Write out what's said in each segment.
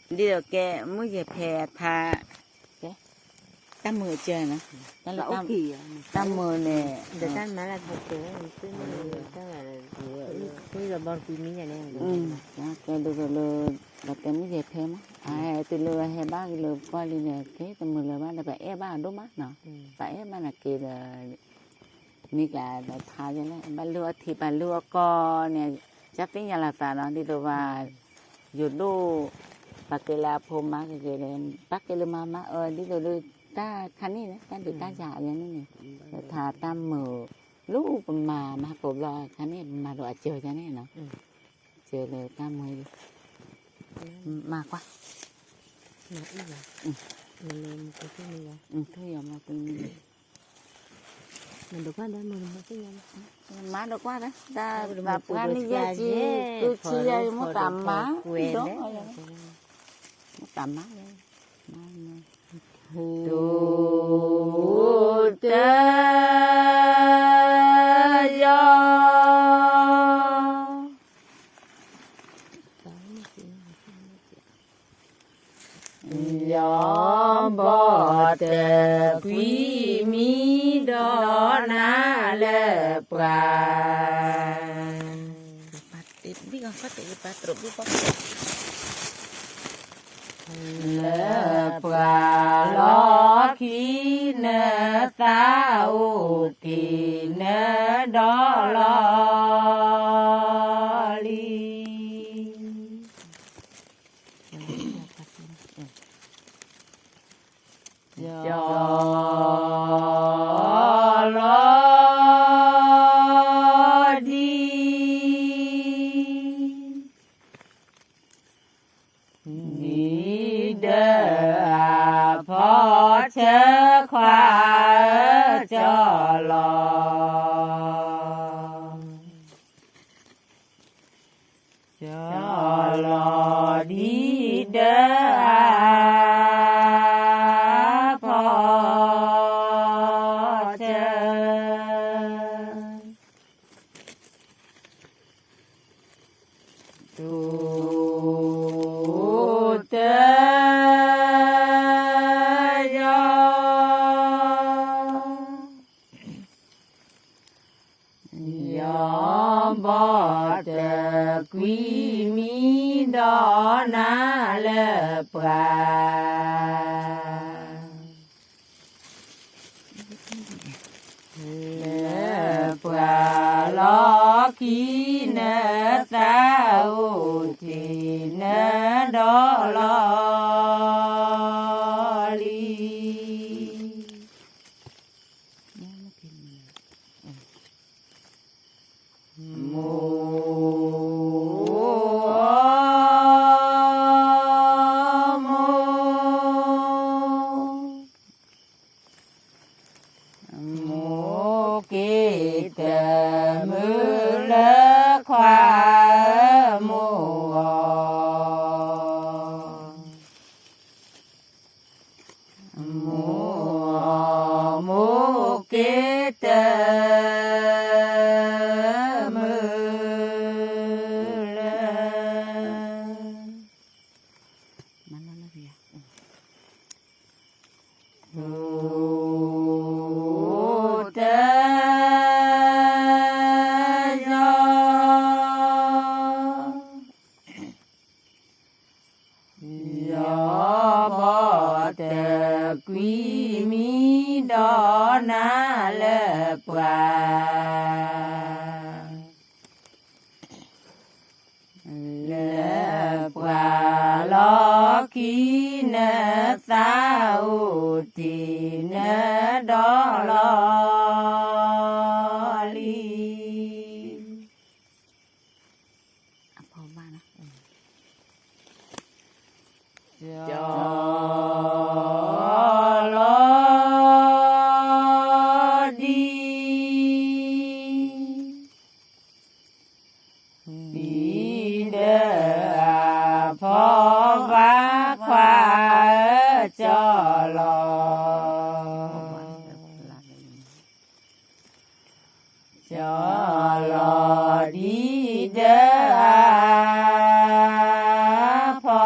đi được kẹ mới về phè thà cái tam mười chơi nè tam là tam mười nè để tan má là thật thế chứ bây giờ bọn quý mỹ nhà này cái được rồi là cái mới về phè mà ai từ lừa hay ba cái lừa coi đi nè cái tam mười là ba là phải ba đúng mắt nè phải ba là kia là mi cả là thà cho nên ba lừa co nè chắc tính nhà là phải nó đi đâu và dù đô pakai lah poma pakai le mama di tu ta kan ni kan tu ta ja yang ni tha tam mở lu mà ko lo kan ni mà do chơi cho nên nó chơi le tam mới mà quá mà ít rồi mình làm cái này thôi giờ mà mình được qua đó mình cái má được qua đấy ta và ăn đi ra chi cứ chi ra một tầm má đó một tầm má tu te yo yo bo te quý mi đó na le pra biết không có tự patro biết không le pra lo khi nè ta u thì nè đó lo li cho lo đi đi đỡ phó chớ khoa cho lo đi đỡ quý mi đó na le pra le pra lo khi nè ta u thì nè đó lo li quý mi đó na le pra lo khi nè ta u thì nè đó lo li đi đỡ phó vá khoa cho lo đi đỡ phó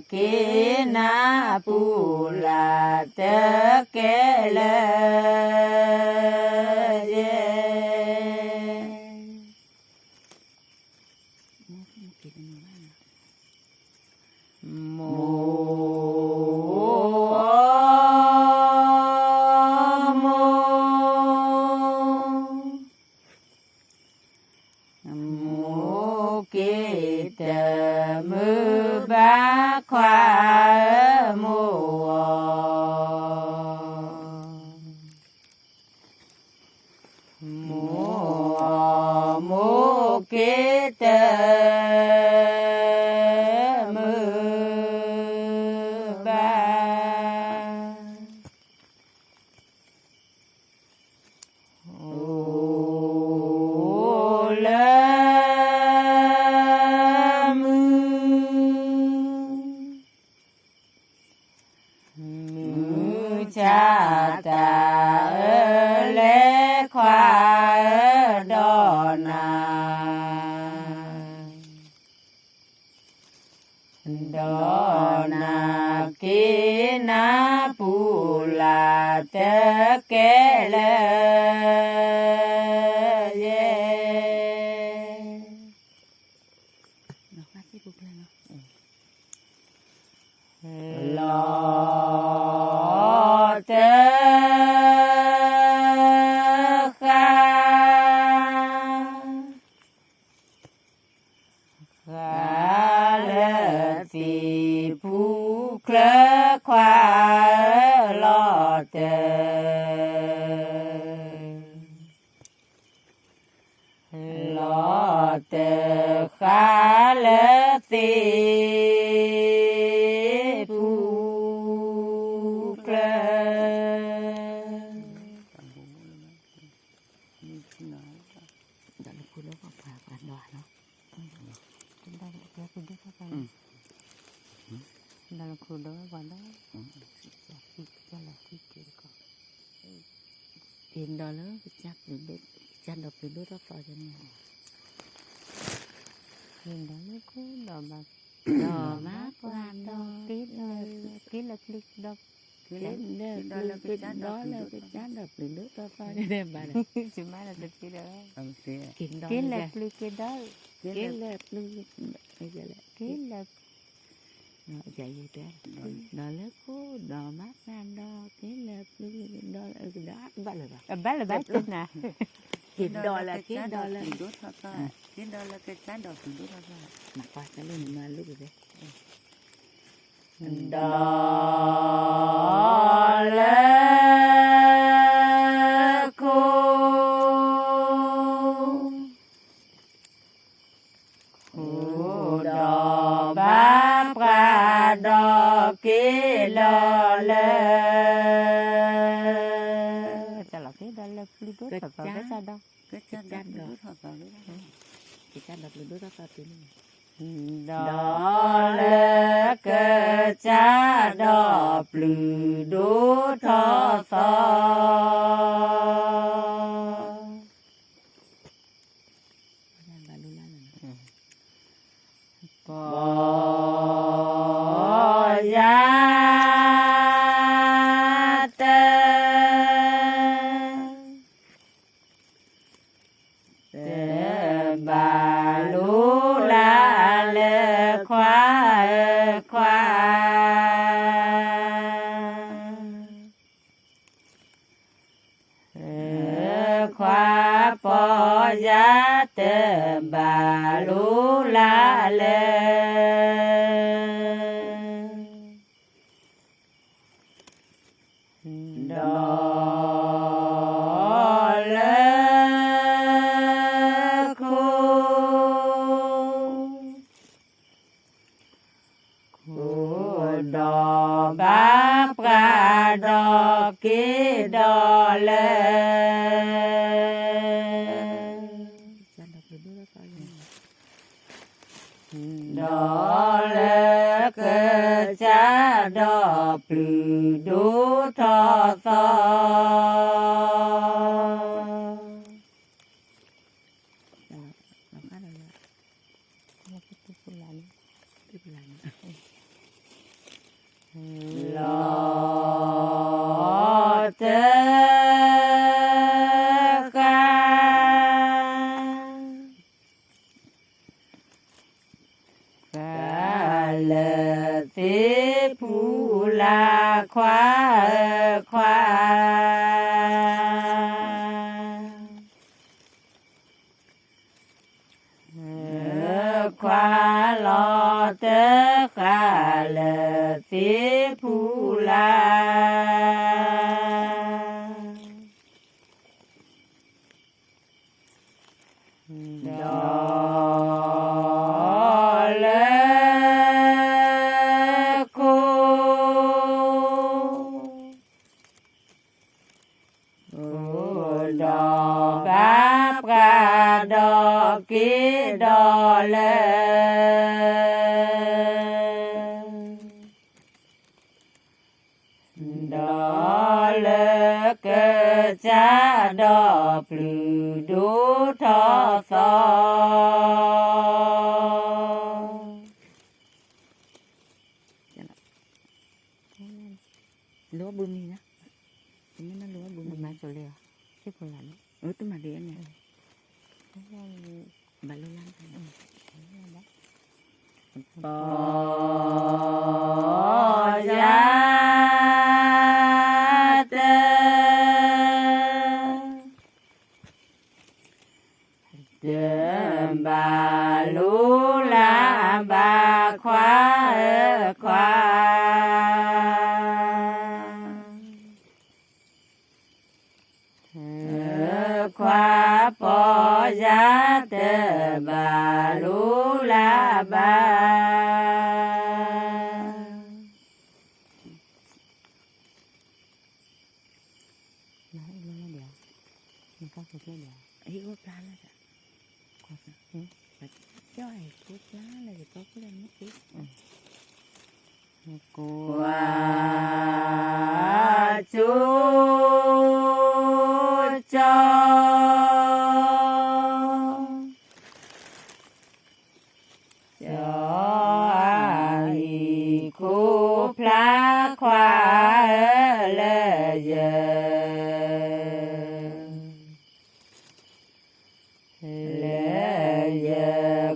kế na pu là tớ kế lơ khoa mùa mùa mùa kế tơ mưa ba ô lơ cha ta lễ khoa đò na kí na pu là tớ kế lơ lo tớ khá lơ thì phu khớ khoa lo tớ lo tớ khá lơ thì dalam kuda pada pindah lah kecap duduk candok duduk apa aja nih pindah lah kuda bak mak pada kit lah klik dok kit dah lah candok duduk apa aja deh pada cuma lah kit dah kit lah klik dah kit lah klik aja lah kit lah vậy đó đó là cô đó mát nan đó cái là đó đó là bát chết nè cái đó là cái đó là đốt thôi cái đó là cái chán đỏ đốt thôi mặc qua cái lên mà lúc rồi đó là cô đỏ bát qua đỏ kế lo lơ cho là cái đó là đốt vào cái sao đâu cái chăn đỏ cái chăn đỏ đốt vào cái đó là cái chăn đỏ blue đốt thọ bỏ ra tơ bà lú la lơ khoa khoa bỏ ra tơ bà lú la lơ đó là cô đò bác ra đò kế đò lơ đó là cái cha đỏ blue đốt thọ khoa lo tớ khả lờ phía phù la đó lỡ cô đò báp ga đò kí đò lơ cơ cha đò plư đu thọ so lúa bùm đi nè ini nó lúa bùm mà chỗ leo chứ còn là itu mah dia nya balulan bà lú la bà khoa khoa po giá tờ bà lú la bà nói nó đèo mình có cái đèo ấy có cá là có cho ai có cá là có cái này mất tí cô chú cho ai cô phá khoa lơ giờ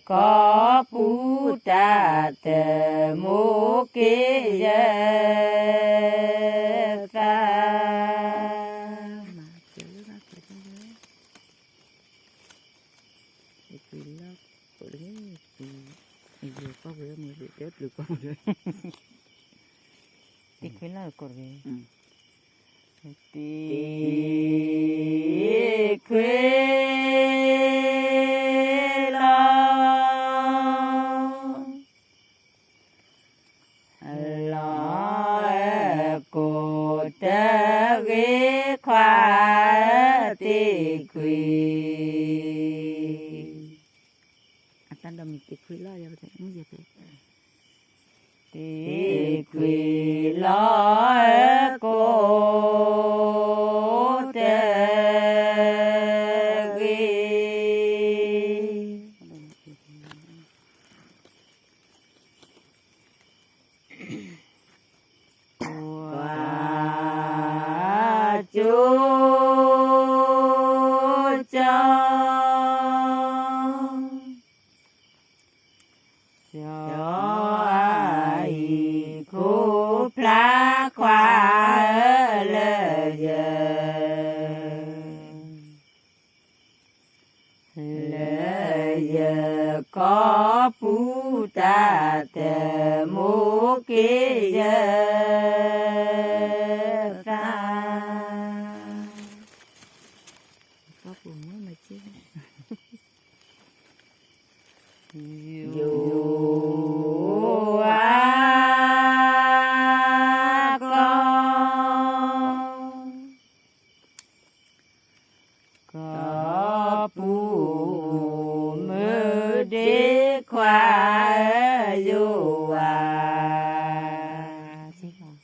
có phú ta tờ mô kế giờ ta mà chữ nó chữ nó nhớ thì nó của đấy thì vừa có vừa mới bị chết được con rồi tí khuyến là cột gì tí khuyến lo cô tớ ghé khoa tì quỳ tan đầm tì quỳ lo giờ thế không gì thế tì quỳ lo cô tớ ghé chú cho ai khu phá khoa lơ giờ có phú ta tờ mô kế giờ có buồn mới mà chứ dù có phù mơ đế khoa dù chết rồi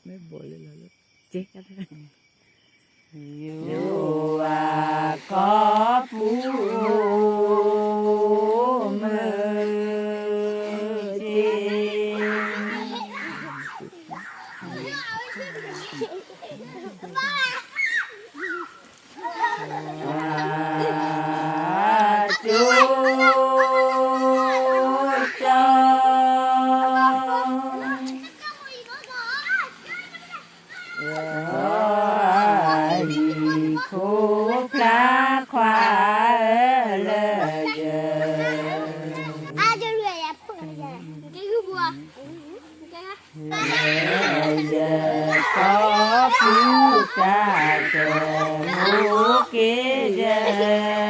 mấy bộ lên là lúc chết hết dù dù có phú mơ đế chú cho khu phá khoa lơ giờ giờ có cứu cha chờ ngủ kia giờ